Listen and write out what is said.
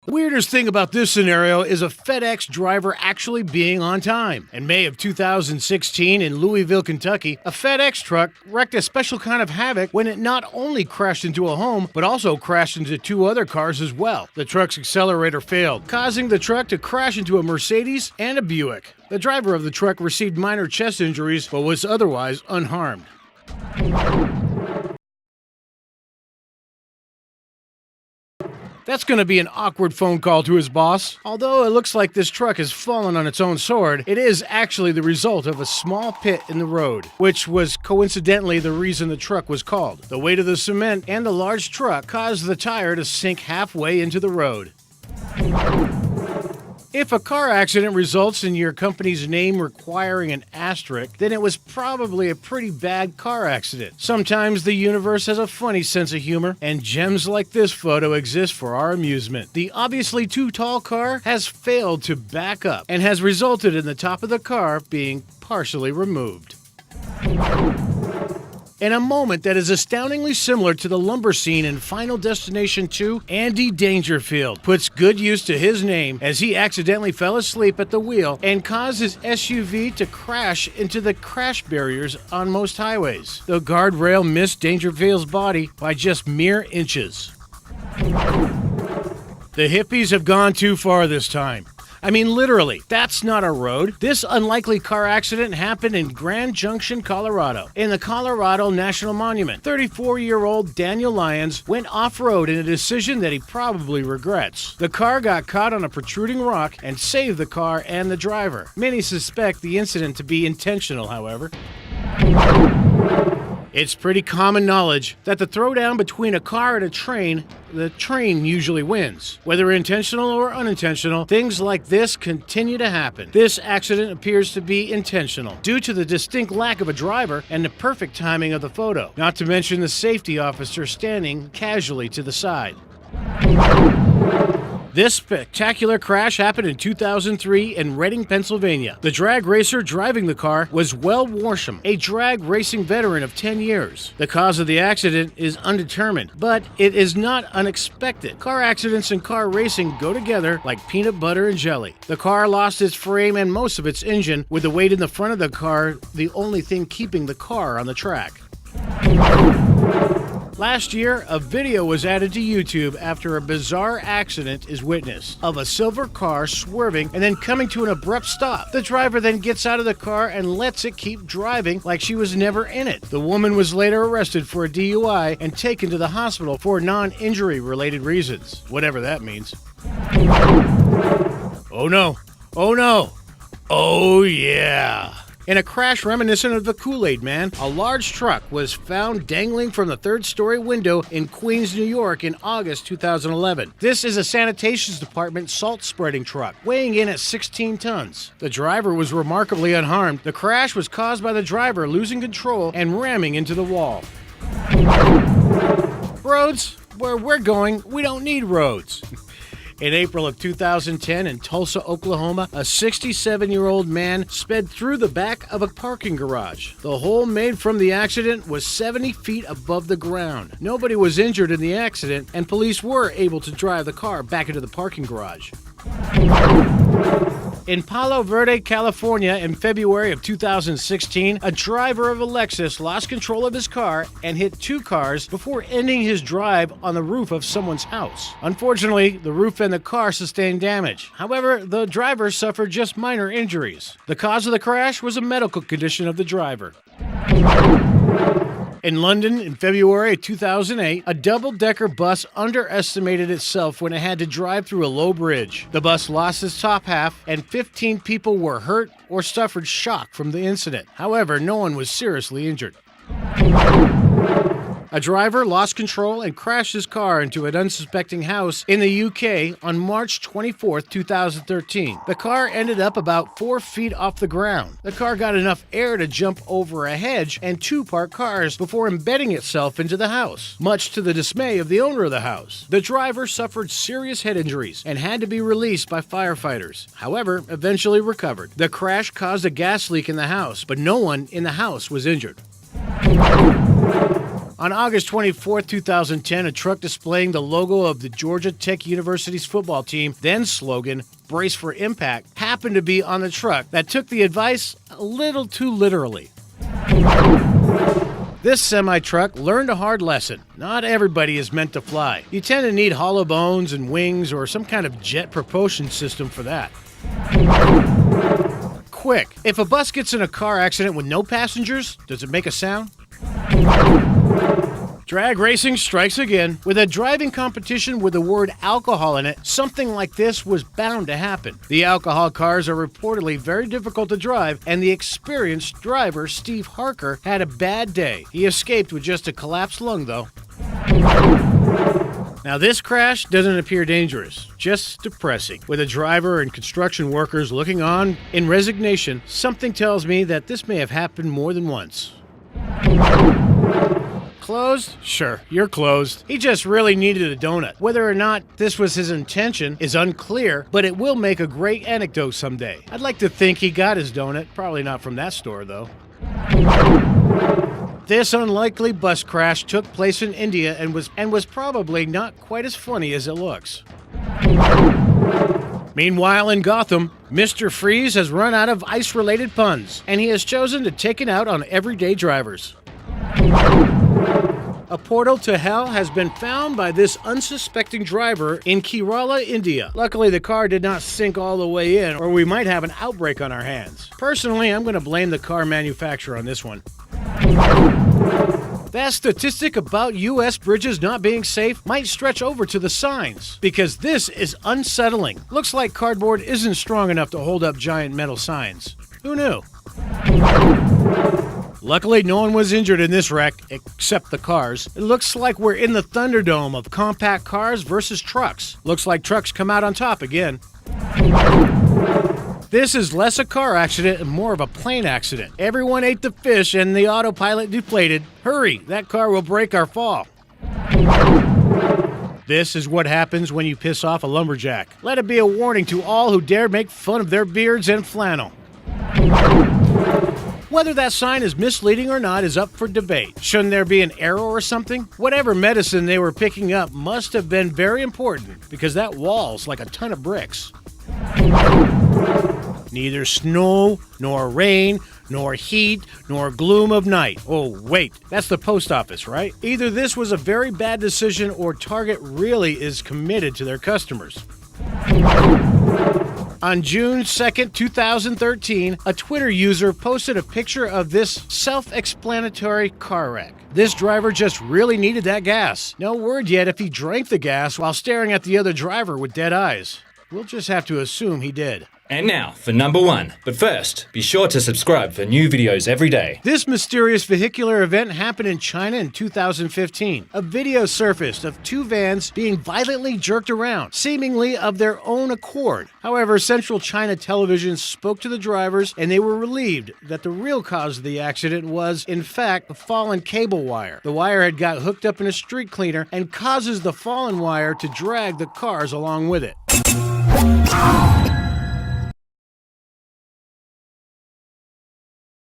The weirdest thing about this scenario is a FedEx driver actually being on time. In May of 2016 in Louisville, Kentucky, a FedEx truck wreaked a special kind of havoc when it not only crashed into a home, but also crashed into two other cars as well. The truck's accelerator failed, causing the truck to crash into a Mercedes and a Buick. The driver of the truck received minor chest injuries, but was otherwise unharmed. That's going to be an awkward phone call to his boss. Although it looks like this truck has fallen on its own sword, it is actually the result of a small pit in the road, which was coincidentally the reason the truck was called. The weight of the cement and the large truck caused the tire to sink halfway into the road. If a car accident results in your company's name requiring an asterisk, then it was probably a pretty bad car accident. Sometimes the universe has a funny sense of humor, and gems like this photo exist for our amusement. The obviously too tall car has failed to back up and has resulted in the top of the car being partially removed. In a moment that is astoundingly similar to the lumber scene in Final Destination 2, Andy Dangerfield puts good use to his name as he accidentally fell asleep at the wheel and caused his SUV to crash into the crash barriers on most highways. The guardrail missed Dangerfield's body by just mere inches. The hippies have gone too far this time. I mean, literally, that's not a road. This unlikely car accident happened in Grand Junction, Colorado. In the Colorado National Monument, 34-year-old Daniel Lyons went off-road in a decision that he probably regrets. The car got caught on a protruding rock and saved the car and the driver. Many suspect the incident to be intentional, however. It's pretty common knowledge that the throwdown between a car and a train, the train usually wins. Whether intentional or unintentional, things like this continue to happen. This accident appears to be intentional, due to the distinct lack of a driver and the perfect timing of the photo, not to mention the safety officer standing casually to the side. This spectacular crash happened in 2003 in Reading, Pennsylvania. The drag racer driving the car was Will Worsham, a drag racing veteran of 10 years. The cause of the accident is undetermined, but it is not unexpected. Car accidents and car racing go together like peanut butter and jelly. The car lost its frame and most of its engine, with the weight in the front of the car the only thing keeping the car on the track. Last year, a video was added to YouTube after a bizarre accident is witnessed of a silver car swerving and then coming to an abrupt stop. The driver then gets out of the car and lets it keep driving like she was never in it. The woman was later arrested for a DUI and taken to the hospital for non-injury related reasons, whatever that means. Oh no, oh no, oh yeah. In a crash reminiscent of the Kool-Aid Man, a large truck was found dangling from the third-story window in Queens, New York in August 2011. This is a sanitation department salt-spreading truck, weighing in at 16 tons. The driver was remarkably unharmed. The crash was caused by the driver losing control and ramming into the wall. Roads? Where we're going, we don't need roads. In April of 2010 in Tulsa, Oklahoma, a 67-year-old man sped through the back of a parking garage. The hole made from the accident was 70 feet above the ground. Nobody was injured in the accident, and police were able to drive the car back into the parking garage. In Palo Verde, California, in February of 2016, a driver of a Lexus lost control of his car and hit two cars before ending his drive on the roof of someone's house. Unfortunately, the roof and the car sustained damage. However, the driver suffered just minor injuries. The cause of the crash was a medical condition of the driver. In London, in February of 2008, a double-decker bus underestimated itself when it had to drive through a low bridge. The bus lost its top half, and 15 people were hurt or suffered shock from the incident. However, no one was seriously injured. A driver lost control and crashed his car into an unsuspecting house in the UK on March 24, 2013. The car ended up about 4 feet off the ground. The car got enough air to jump over a hedge and two parked cars before embedding itself into the house, much to the dismay of the owner of the house. The driver suffered serious head injuries and had to be released by firefighters. However, eventually recovered. The crash caused a gas leak in the house, but no one in the house was injured. On August 24, 2010, a truck displaying the logo of the Georgia Tech University's football team, then slogan, "Brace for Impact," happened to be on the truck that took the advice a little too literally. This semi-truck learned a hard lesson. Not everybody is meant to fly. You tend to need hollow bones and wings or some kind of jet propulsion system for that. Quick, if a bus gets in a car accident with no passengers, does it make a sound? Drag racing strikes again. With a driving competition with the word alcohol in it, something like this was bound to happen. The alcohol cars are reportedly very difficult to drive, and the experienced driver, Steve Harker, had a bad day. He escaped with just a collapsed lung, though. Now, this crash doesn't appear dangerous, just depressing. With a driver and construction workers looking on in resignation, something tells me that this may have happened more than once. Closed? Sure, you're closed. He just really needed a donut. Whether or not this was his intention is unclear, but it will make a great anecdote someday. I'd like to think he got his donut. Probably not from that store, though. This unlikely bus crash took place in India and was probably not quite as funny as it looks. Meanwhile, in Gotham, Mr. Freeze has run out of ice-related puns, and he has chosen to take it out on everyday drivers. A portal to hell has been found by this unsuspecting driver in Kerala, India. Luckily, the car did not sink all the way in, or we might have an outbreak on our hands. Personally, I'm going to blame the car manufacturer on this one. That statistic about U.S. bridges not being safe might stretch over to the signs, because this is unsettling. Looks like cardboard isn't strong enough to hold up giant metal signs. Who knew? Luckily, no one was injured in this wreck, except the cars. It looks like we're in the Thunderdome of compact cars versus trucks. Looks like trucks come out on top again. This is less a car accident and more of a plane accident. Everyone ate the fish and the autopilot deflated. Hurry, that car will break our fall. This is what happens when you piss off a lumberjack. Let it be a warning to all who dare make fun of their beards and flannel. Whether that sign is misleading or not is up for debate. Shouldn't there be an arrow or something? Whatever medicine they were picking up must have been very important, because that wall's like a ton of bricks. Neither snow, nor rain, nor heat, nor gloom of night. Oh, wait, that's the post office, right? Either this was a very bad decision or Target really is committed to their customers. On June 2nd, 2013, a Twitter user posted a picture of this self-explanatory car wreck. This driver just really needed that gas. No word yet if he drank the gas while staring at the other driver with dead eyes. We'll just have to assume he did. And now for number 1. But first, be sure to subscribe for new videos every day. This mysterious vehicular event happened in China in 2015. A video surfaced of two vans being violently jerked around, seemingly of their own accord. However, Central China Television spoke to the drivers, and they were relieved that the real cause of the accident was, in fact, a fallen cable wire. The wire had got hooked up in a street cleaner and causes the fallen wire to drag the cars along with it.